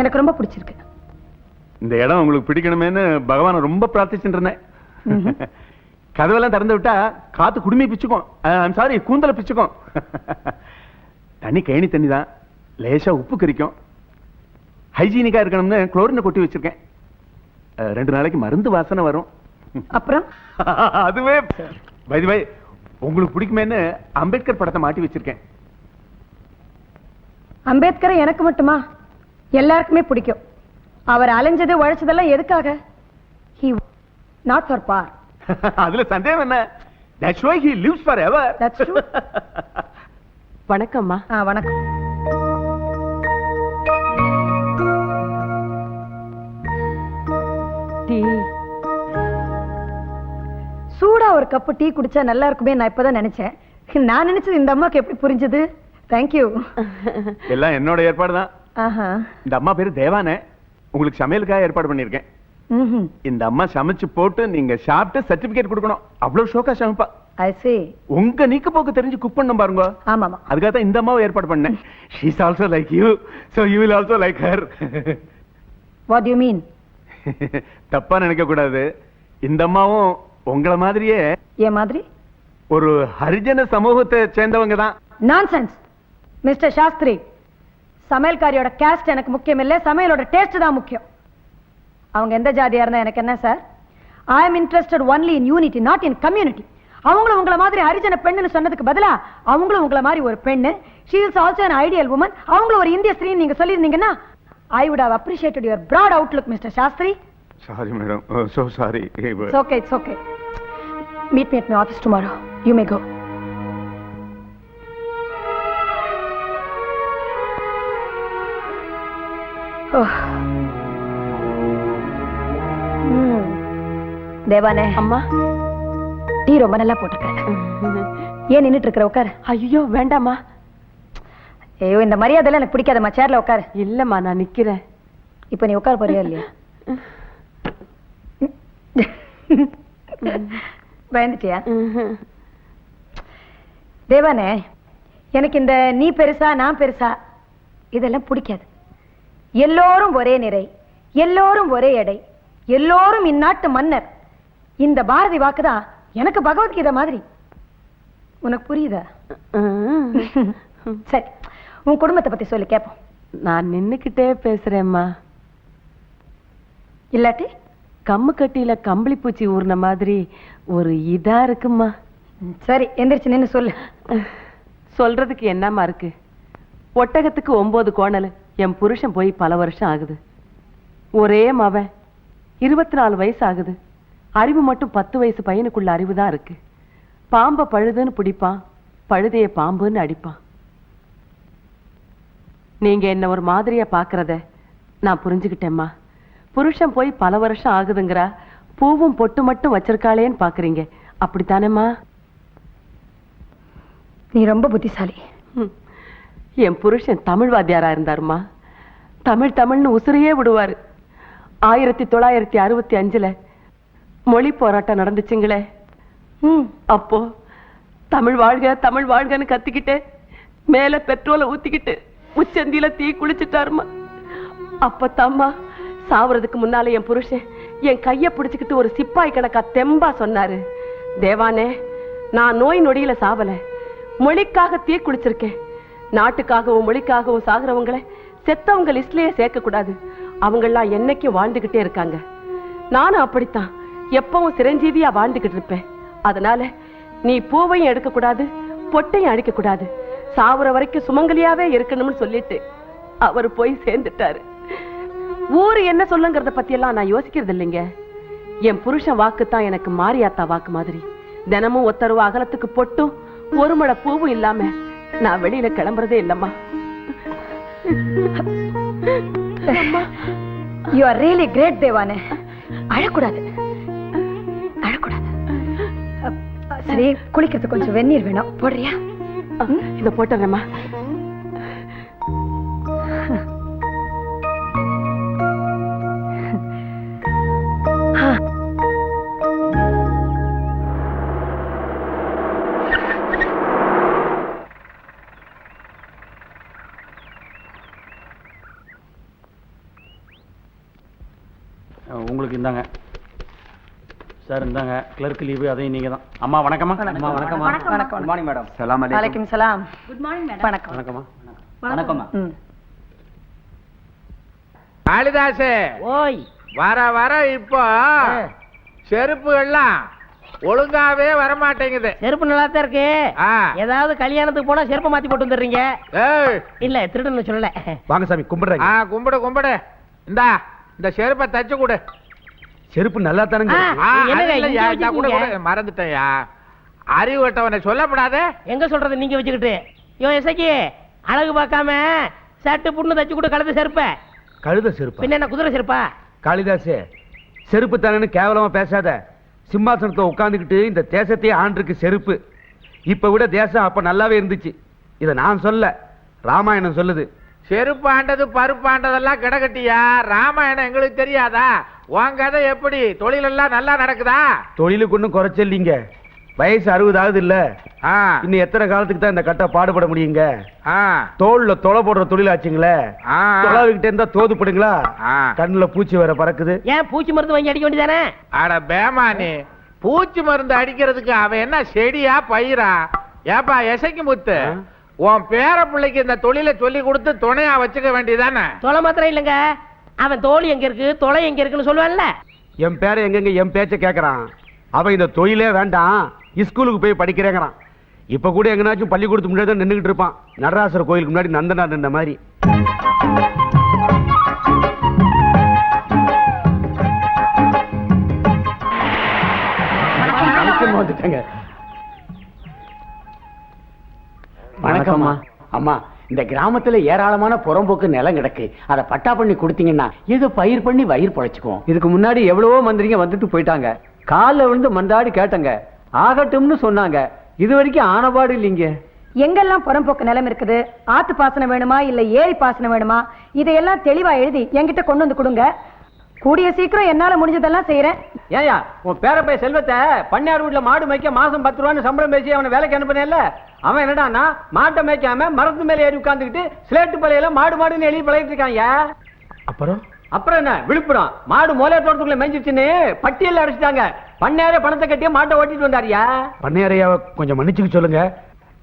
எனக்கு ரொம்ப பிடிச்சிருக்கு. இந்த இடம் உங்களுக்கு பிடிக்கணுமேன்னு பகவானை ரொம்ப பிரார்த்திச்சுட்டு இருந்தேன். கதவெல்லாம் திறந்து விட்டா காத்து குடுமி பிச்சுக்கும், சாரி கூந்தல பிச்சுக்கும். தண்ணி கேணி தண்ணி தான், லேசா உப்பு கரிக்கும். ஹைஜீனிக்கா இருக்கணும்னு குளோரினை கொட்டி வச்சிருக்கேன். 2 நாளைக்கு மருந்து வாசனை வரும். அப்புறம் அதுவே பை உங்களுக்கு பிடிக்குமேன்னு அம்பேத்கர் படத்தை மாட்டி வச்சிருக்கேன். அம்பேத்கரை எனக்கு மட்டுமா? எல்லாருக்குமே பிடிக்கும். அவர் அலைஞ்சது உழைச்சதெல்லாம் எதுக்காக? He not for power. அதுல சந்தேகம் என்ன? That's why he lives forever. That's true. வணக்கம்மா. வணக்கம். டீ சூடா ஒரு கப்பு டீ குடிச்சா நல்லா இருக்குமே நான் இப்பதான் நினைச்சேன். நான் நினைச்சது இந்த அம்மாக்கு எப்படி புரிஞ்சது? தேங்க்யூ. எல்லாம் என்னோட ஏற்பாடு தான். இந்த அம்மா பேரு தேவானே. உங்களுக்கு சமையலுக்காக ஏற்பாடு பண்ணிருக்கேன். இந்த அம்மா சமைச்சு போட்டு நீங்க சாப்பிட்டு சர்டிபிகேட் கொடுக்கணும். அவ்வளவு ஷோக்கா சமைப்பா. I see. உங்க நீக்க போக்கு தெரிஞ்சு குக் பண்ணணும் பாருங்க. ஆமாமா. அதுக்காக தான் இந்த அம்மாவை ஏற்பாடு பண்ணேன். She is also like you, so you will also like her. What do you mean? தப்பா நினைக்க கூடாது. இந்த அம்மாவும் உங்கள மாதிரியே ஏன் மாதிரி? ஒரு ஹரிஜன சமூகத்தை சேர்ந்தவங்க தான். Nonsense mister Shastri. சமையல்காரியோட கேஸ்ட் எனக்கு முக்கியம் இல்ல, சமையலோட டேஸ்ட் தான் முக்கியம். அவங்க எந்த ஜாதியா இருந்தா எனக்கு என்ன sir? I am interested only in unity, not in community. அவங்களும் உங்கள மாதிரி ஹரிஜன பெண்ணுன்னு சொன்னதுக்கு பதிலா அவங்களும் உங்கள மாதிரி ஒரு பெண்ணு. She is also an ideal woman. அவங்களும் ஒரு இந்திய ஸ்திரீ நீங்க சொல்லிருந்தீங்கன்னா I would have appreciated your broad outlook, Mr. Shastri. Sorry, madam. Oh, so sorry. It's okay, it's okay. Meet me at my office tomorrow. You may go. தேவானே. அம்மா, tea ரொம்ப நல்லா போட்டிருக்க. ஏன் நின்னுட்டு இருக்கிற? உட்காரு. ஐயோ வேண்டாமா. ஐயோ இந்த மரியாதை எனக்கு பிடிக்காதம்மா. சேர்ல உட்காரு. இல்லம்மா நான் நிக்கிறேன். இப்ப நீ உட்கார போறியா இல்லையா? பயந்துட்டியா? தேவானே, எனக்கு இந்த நீ பெருசா நான் பெருசா இதெல்லாம் பிடிக்காது. எல்லோரும் ஒரே நிறை, எல்லோரும் ஒரே எடை, எல்லோரும் இந்நாட்டு மன்னர். இந்த பாரதி வாக்குதான் எனக்கு பகவத்கீதை மாதிரி. உனக்கு புரியுதா? சரி, உன் குடும்பத்தை பத்தி சொல்லி கேட்போம். நான் நின்னுக்கிட்டே பேசுறேம்மா. இல்லாட்டி கம்மு கட்டியில கம்பளி பூச்சி ஊர்ன மாதிரி ஒரு இதா இருக்குமா. சரி, எந்திரிச்சு நின்னு சொல்லு. சொல்றதுக்கு என்னமா இருக்கு? ஒட்டகத்துக்கு 9 கோணல். என் புருஷன் போய் பல வருஷம் ஆகுது. ஒரே மவன், 24 வயசு ஆகுது. அறிவு மட்டும் 10 வயசு பையனுக்குள்ள அறிவுதான் இருக்கு. பாம்ப பழுதுன்னு பிடிப்பான், பழுதைய பாம்புன்னு அடிப்பான். நீங்க என்ன ஒரு மாதிரியா பாக்குறத நான் புரிஞ்சுக்கிட்டேம்மா. புருஷன் போய் பல வருஷம் ஆகுதுங்கிறா, பூவும் பொட்டு மட்டும் வச்சிருக்காளேன்னு பாக்குறீங்க. அப்படித்தானேம்மா? நீ ரொம்ப புத்திசாலி. என் புருஷன் தமிழ் வாத்தியாரா இருந்தாருமா. தமிழ் தமிழ்னு உசுரையே விடுவாரு. 1965 மொழி போராட்டம் நடந்துச்சுங்களே. அப்போ தமிழ் வாழ்க தமிழ் வாழ்கன்னு கத்திக்கிட்டு மேல பெட்ரோலை ஊத்திக்கிட்டு உச்சந்தியில தீ குளிச்சுட்டாருமா. அப்பத்தாம்மா சாவறதுக்கு முன்னால என் புருஷன் என் கைய பிடிச்சுக்கிட்டு ஒரு சிப்பாய் கணக்கா தெம்பா சொன்னாரு, தேவானே, நான் நோய் நொடியில சாவல, மொழிக்காக தீ குளிச்சிருக்கேன். நாட்டுக்காகவும் மொழிக்காகவும் சாகுறவங்களை செத்தவங்க லிஸ்ட்லயே சேர்க்க கூடாது. அவங்கெல்லாம் என்னைக்கும் வாழ்ந்துகிட்டே இருக்காங்க. நானும் அப்படித்தான் எப்பவும் சிரஞ்சீவியா வாழ்ந்துகிட்டு இருப்பேன். அதனால நீ பூவையும் எடுக்க கூடாது, பொட்டையும் அடிக்க கூடாது, சாவுற வரைக்கும் சுமங்கலியாவே இருக்கணும்னு சொல்லிட்டு அவர் போய் சேர்ந்துட்டாரு. ஊரு என்ன சொல்லுங்கிறத பத்தி எல்லாம் நான் யோசிக்கிறது இல்லைங்க. என் புருஷன் வாக்குத்தான் எனக்கு மாரியாத்தா வாக்கு மாதிரி. தினமும் ஒத்தரவு அகலத்துக்கு பொட்டும் ஒரு மழை பூவும் இல்லாம நான் வெளியில கிளம்புறதே இல்லம்மா. You are really great, தேவானே. அழக்கூடாது, அழக்கூடாது. சரி, குளிக்கிறதுக்கு கொஞ்சம் வெந்நீர் வேணும், போடுறியா? இத போட்டுறேம்மா. சார் இந்தாங்க கிளர்க் லீவு அதையும் நீங்க தான். அம்மா வணக்கம்மா. அம்மா வணக்கம்மா. வணக்கம். Good morning madam. சலாம் அலைக்கும். வலைக்கும் சலாம். Good morning madam. வணக்கம். வணக்கம்மா. வணக்கம்மா. காளிதாசே, ஓய் வர வர இப்போ செருப்புகள்லாம் ஒழுங்காவே வரமாட்டேங்குது. செருப்பு நல்லா தான் இருக்கு. ஆ. ஏதாவது கல்யாணத்துக்கு போனா செருப்பு மாத்தி போட்டு வந்துடுறீங்க. ஏய், இல்ல திருடன்னு சொல்லல. வாங்க சாமி கும்பிடுறேன். கும்பிடு கும்பிடு. இந்த செருப்பை தச்சு கொடு. செருப்பு நல்லா தானுங்க. என்னங்க அது இல்லையா, இங்க இந்தா கொடு, வச்சிருக்கீங்க? கொடு. மறந்துட்டேயா, அறிவு கட்டவனை சொல்லப்படாதே. எங்க சொல்றது நீங்க வச்சுக்கிட்டு இசைக்கு அழகு பார்க்காம சட்டு புண்ணு தச்சு கூட கலந்து செருப்ப. கழுத செருப்பு. பின்ன என்ன குதிரை செருப்பா? காளிதாசே, செருப்பு தானேன்னு கேவலமா பேசாத. சிம்மாசனத்தை உட்காந்துக்கிட்டு இந்த தேசத்தையே ஆண்டிருக்கு செருப்பு. இப்ப விட தேசம் அப்ப நல்லாவே இருந்துச்சு. இத நான் சொல்ல, ராமாயணம் சொல்லுது. செருப்பு ஆண்டது பருப்பு ஆண்டதெல்லாம் கிடக்கட்டியா, ராமாயணம் எங்களுக்கு தெரியாதா? உன் கதை எப்படி? தொழிலெல்லாம் நல்லா நடக்குதா? தொழிலுக்கு ஒன்றும் குறைச்சல்லிங்க. வயசு 60 ஆகுது இல்ல. ஆ, இன்னும் எத்தனை காலத்துக்கு தான் இந்த கட்டை பாடுபட முடியுங்க? ஆ, தோல்ல தொலை போடுற தொழிலாச்சுங்களே. ஆ. தொலைவிக்கிட்டே இருந்தா தோதுப்படுங்களா? ஆ. கண்ணுல பூச்சி வேற பறக்குது. ஏன் பூச்சி மருந்து வாங்கி அடிக்க வேண்டியதானே? அட பேமானி, பூச்சி மருந்து அடிக்கிறதுக்கு அவன் என்ன செடியா பயிரா? ஏப்பா எசைக்கு முத்து, உன் பேர பிள்ளைக்கு இந்த தொழிலை சொல்லி கொடுத்து துணையா வச்சுக்க வேண்டியதானே? தொலை மாத்திரம் இல்லைங்க, அவன் தோல் எங்க இருக்கு தொலை எங்க இருக்குன்னு சொல்லுவான்ல. என் பேரை எங்கெங்க என் பேச்ச கேக்குறான். அவன் இந்த தொழிலே வேண்டாம், ஸ்கூலுக்கு போய் படிக்கிறேங்கிறான். இப்ப கூட எங்கனாச்சும் பள்ளிக்கூடத்துக்கு முன்னாடி தான் நின்றுகிட்டு இருப்பான். நடராசர் கோயிலுக்கு முன்னாடி நந்தனார் நின்ற மாதிரி. வந்துட்டாங்க. வணக்கம்மா. அம்மா, இந்த கிராமத்துல ஏராளமான புறம்போக்கு நிலம் கிடக்கு. அதை பட்டா பண்ணி கொடுத்தீங்கன்னா ஏதோ பயிர் பண்ணி வயிறு பழைச்சுக்குவோம். இதுக்கு முன்னாடி எவ்வளவோ மந்திரிங்க வந்துட்டு போயிட்டாங்க. காலில் விழுந்து மந்தாடி கேட்டங்க, ஆகட்டும்னு சொன்னாங்க. இது வரைக்கும் ஆனபாடு இல்லைங்க. எங்கெல்லாம் புறம்போக்கு நிலம் இருக்குது, ஆத்து பாசனம் வேணுமா இல்ல ஏரி பாசனம் வேணுமா, இதையெல்லாம் தெளிவா எழுதி என்கிட்ட கொண்டு வந்து கொடுங்க. கூடிய சீக்கிரம் என்னால முடிஞ்சதெல்லாம் செய்யறேன். ஏயா, உன் பேரப்பைய செல்வத்தை பண்ணையார் வீட்டுல மாடு மேய்க்க மாசம் 10 ரூபான்னு சம்பளம் பேசி அவனை வேலைக்கு அனுப்பினேன்ல, அவன் என்னடான்னா மாட்டை மேய்க்காம மரத்து மேல ஏறி உட்கார்ந்துக்கிட்டு ஸ்லேட்டு பழையில மாடு மாடுன்னு எழுதி பழகிட்டு இருக்காங்க. அப்புறம் என்ன, விழுப்புரம் மாடு மோலே தோட்டத்துக்குள்ள மேய்ச்சிருச்சுன்னு பட்டியல் அடிச்சுட்டாங்க. பண்ணையாரே பணத்தை கட்டியே மாட்டை ஓட்டிட்டு வந்தாரியா. பண்ணையாரையாவை கொஞ்சம் மன்னிச்சுக்க சொல்லுங்க,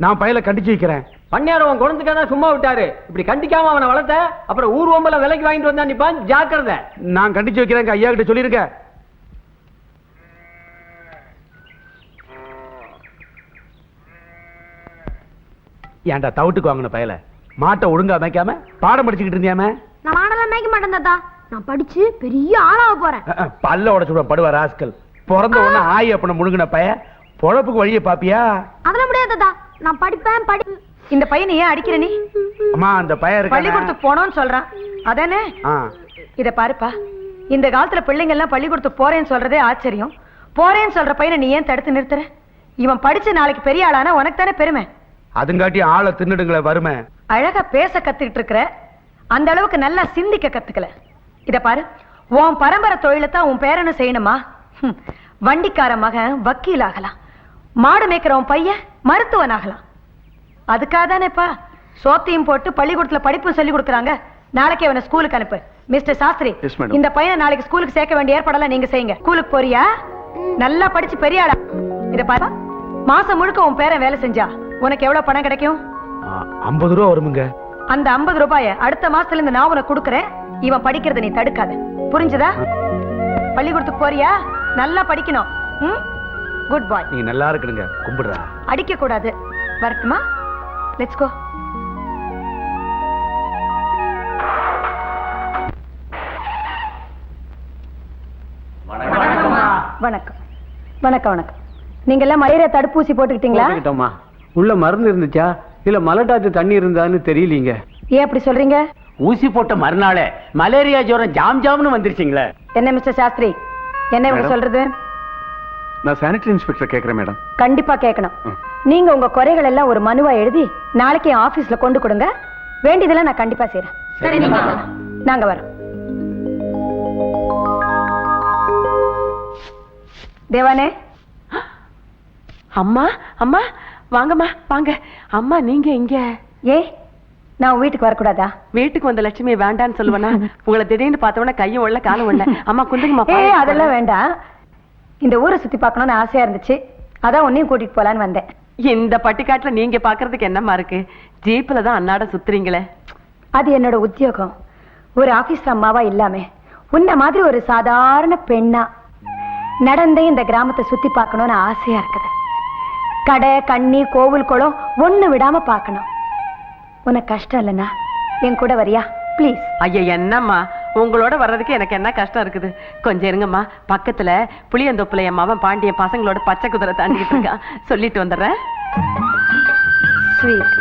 நான் பையல கண்டிச்சு வைக்கிறேன். பண்ணையார் உன் குணத்துக்காக சும்மா விட்டாரு. இப்படி கண்டிக்காம அவனை வளர்த்த, அப்புறம் ஊர் ஓம்பல விலைக்கு வாங்கிட்டு வந்தா நிப்பான், ஜாக்கிரதை. நான் கண்டிச்சு வைக்கிறேன், ஐயா கிட்ட சொல்லிருங்க. ஏன்டா தவிட்டுக்கு வாங்கின பயல, மாட்டை ஒழுங்கா மேய்க்காம பாடம் படிச்சுக்கிட்டு இருந்தியாம? நான் மாடெல்லாம் மேய்க்க மாட்டேன் தாத்தா, நான் படிச்சு பெரிய ஆளாக போறேன். பல்ல உடச்சு படுவா ராஸ்கல். பிறந்த உடனே ஆய் அப்பன முழுங்கின பய பொழப்புக்கு வழியை பாப்பியா? அதெல்லாம் முடியாது தாத்தா, நான் படிப்பேன் படி. இந்த பையனை ஏன் அடிக்கிற நீ? அம்மா, அந்த பையன் இருக்கானே. பள்ளிக்கூடத்துக்கு போனோம்னு சொல்றான் அதானே? இத பாருப்பா, இந்த காலத்துல பிள்ளைங்க எல்லாம் பள்ளிக்கூடத்துக்கு போறேன்னு சொல்றதே ஆச்சரியம். போறேன்னு சொல்ற பையனை நீ ஏன் தடுத்து நிறுத்துற? இவன் படிச்சு நாளைக்கு பெரிய ஆளானா உனக்கு தானே பெருமை. அதுங்காட்டி ஆளை தின்னுடுங்களே வறுமை. அழகா பேச கத்துக்கிட்டு இருக்கிற, அந்த அளவுக்கு நல்லா சிந்திக்க கத்துக்கல. இத பாரு, உன் பரம்பரை தொழிலை தான் உன் பேரனும் செய்யணுமா? வண்டிக்கார மகன் வக்கீல் ஆகலாம், மாடு மேய்க்கிறவன் பையன் மருத்துவன் ஆகலாம். அதுக்காக தானேப்பா சோத்தையும் போட்டு பள்ளிக்கூடத்துல படிப்பும் சொல்லி கொடுக்குறாங்க. நாளைக்கே அவனை ஸ்கூலுக்கு அனுப்பு. Mister Shastri, Yes, madam. இந்த பையனை நாளைக்கு ஸ்கூலுக்கு சேர்க்க வேண்டிய ஏற்பாடெல்லாம் நீங்க செய்யுங்க. ஸ்கூலுக்கு போறியா? நல்லா படிச்சு பெரிய ஆளா. இத பாரு, மாசம் முழுக்க உன் பேரன் வேலை செஞ்சா உனக்கு எவ்வளவு பணம் கிடைக்கும்? 50 ரூபா வருமுங்க. அந்த 50 ரூபாய அடுத்த மாசத்துல இருந்து நான் உனக்கு கொடுக்கறேன். இவன் படிக்கிறத நீ தடுக்காத, புரிஞ்சுதா? பள்ளிக்கூடத்துக்கு போறியா? நல்லா படிக்கணும். Good boy. நீங்க நல்லா இருக்கணுங்க, கும்பிடுறா. அடிக்க கூடாது. வரட்டுமா? Let's go. வணக்கம் வணக்கம் வணக்கம். நீங்க எல்லாம் மலேரியா தடுப்பூசி போட்டுக்கிட்டீங்களா? போட்டுக்கிட்டோம்மா. உள்ள மருந்து இருந்துச்சா இல்ல மலட்டாத்து தண்ணி இருந்தான்னு தெரியலீங்க. ஏன் அப்படி சொல்றீங்க? ஊசி போட்ட மறுநாளே மலேரியா ஜுரம் ஜாம் ஜாம்னு வந்துருச்சுங்களே. என்ன மிஸ்டர் சாஸ்திரி, என்ன இவங்க மேடம். சொல்றது? நான் சானிட்டரி இன்ஸ்பெக்டர் கேக்குறேன் மேடம். கண்டிப்பா கேட்கணும். நீங்க உங்க குறைகள் எல்லாம் ஒரு மனுவா எழுதி நாளைக்கு என் ஆபீஸ்ல கொண்டு கொடுங்க. வேண்டியதெல்லாம் நான் கண்டிப்பா செய்றேன். சரி, நீங்க வாங்க. நாங்க வரோம். தேவானே, அம்மா அம்மா வாங்கம்மா வாங்க. அம்மா நீங்க இங்க ஏ நான் உன் வீட்டுக்கு வரக்கூடாதா? வீட்டுக்கு வந்த லட்சுமி வேண்டான்னு சொல்லுவேனா? உங்களை திடீர்னு பார்த்தவொடனே கையும் உள்ள காலும் உள்ள. அம்மா குந்துங்கம்மா. ஏ அதெல்லாம் வேண்டாம். இந்த ஊரை சுத்தி பார்க்கணும்னு ஆசையா இருந்துச்சு, அதான் உன்னையும் கூட்டிட்டு போலான்னு வந்தேன். இந்த பட்டிக்காட்டுல நீங்க பாக்குறதுக்கு என்னமா இருக்கு? ஜீப்ல தான் அன்னாட சுத்துறீங்களே. அது என்னோட உத்தியோகம். ஒரு ஆபீஸ் அம்மாவா இல்லாம உன்ன மாதிரி ஒரு சாதாரண பெண்ணா நடந்தே இந்த கிராமத்தை சுத்தி பார்க்கணும்னு ஆசையா இருக்குது. கடை, கண்ணி, கோவில், குளம் ஒண்ணு விடாம பார்க்கணும். உனக்கு கஷ்டம் இல்லைன்னா என் கூட வரியா ப்ளீஸ்? ஐயா என்னம்மா, உங்களோட வர்றதுக்கு எனக்கு என்ன கஷ்டம் இருக்குது? கொஞ்சம் இருங்கம்மா, பக்கத்துல புளியந்தோப்புல என் மாவன் பாண்டியன் பசங்களோட பச்சை குதிரை தாண்டிட்டு இருக்கான், சொல்லிட்டு வந்துடுறேன். ஸ்வீட்.